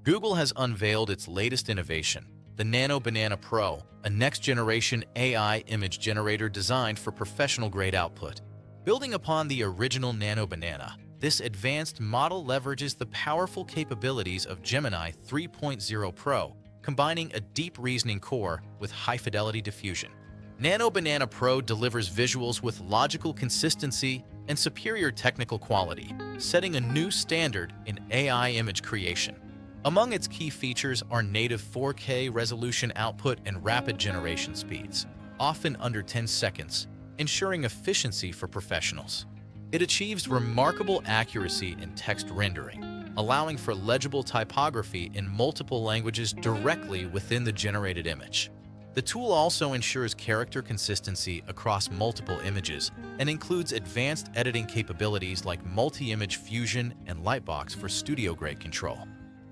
Google has unveiled its latest innovation, the Nano Banana Pro, a next-generation AI image generator designed for professional-grade output. Building upon the original Nano Banana, this advanced model leverages the powerful capabilities of Gemini 3.0 Pro, combining a deep reasoning core with high-fidelity diffusion. Nano Banana Pro delivers visuals with logical consistency and superior technical quality, setting a new standard in AI image creation. Among its key features are native 4K resolution output and rapid generation speeds, often under 10 seconds, ensuring efficiency for professionals. It achieves remarkable accuracy in text rendering, allowing for legible typography in multiple languages directly within the generated image. The tool also ensures character consistency across multiple images and includes advanced editing capabilities like multi-image fusion and Lightbox for studio-grade control.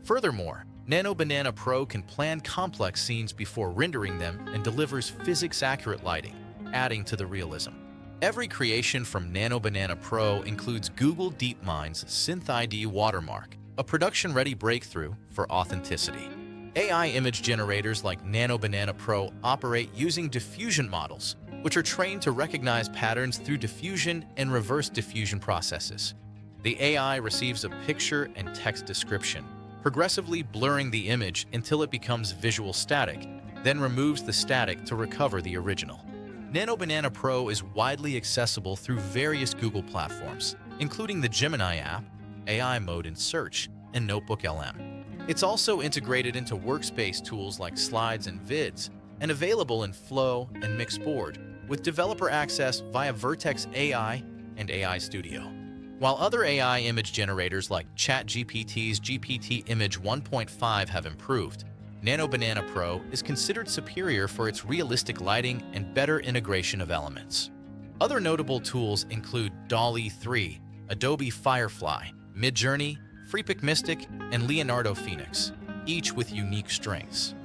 Furthermore, Nano Banana Pro can plan complex scenes before rendering them and delivers physics-accurate lighting, adding to the realism. Every creation from Nano Banana Pro includes Google DeepMind's SynthID watermark, a production-ready breakthrough for authenticity. AI image generators like Nano Banana Pro operate using diffusion models, which are trained to recognize patterns through diffusion and reverse diffusion processes. The AI receives a picture and text description, progressively blurring the image until it becomes visual static, then removes the static to recover the original. Nano Banana Pro is widely accessible through various Google platforms, including the Gemini app, AI mode in Search, and Notebook LM. It's also integrated into workspace tools like Slides and Vids, and available in Flow and Mixboard, with developer access via Vertex AI and AI Studio. While other AI image generators like ChatGPT's GPT Image 1.5 have improved, Nano Banana Pro is considered superior for its realistic lighting and better integration of elements. Other notable tools include DALL-E 3, Adobe Firefly, Midjourney, Freepik Mystic, and Leonardo Phoenix, each with unique strengths.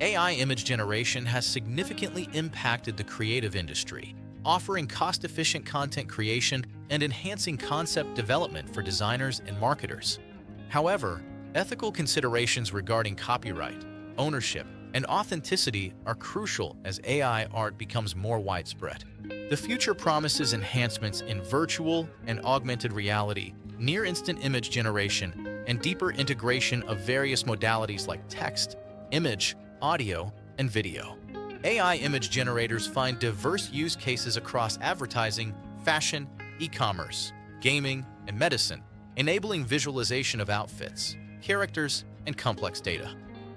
AI image generation has significantly impacted the creative industry, offering cost-efficient content creation and enhancing concept development for designers and marketers. However, ethical considerations regarding copyright, ownership, and authenticity are crucial as AI art becomes more widespread. The future promises enhancements in virtual and augmented reality, near-instant image generation, and deeper integration of various modalities like text, image, audio, and video. AI image generators find diverse use cases across advertising, fashion, e-commerce, gaming, and medicine, enabling visualization of outfits, characters, and complex data.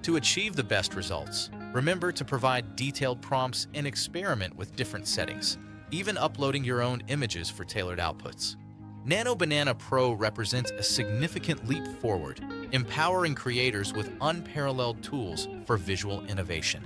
To achieve the best results, remember to provide detailed prompts and experiment with different settings, even uploading your own images for tailored outputs. Nano Banana Pro represents a significant leap forward, empowering creators with unparalleled tools for visual innovation.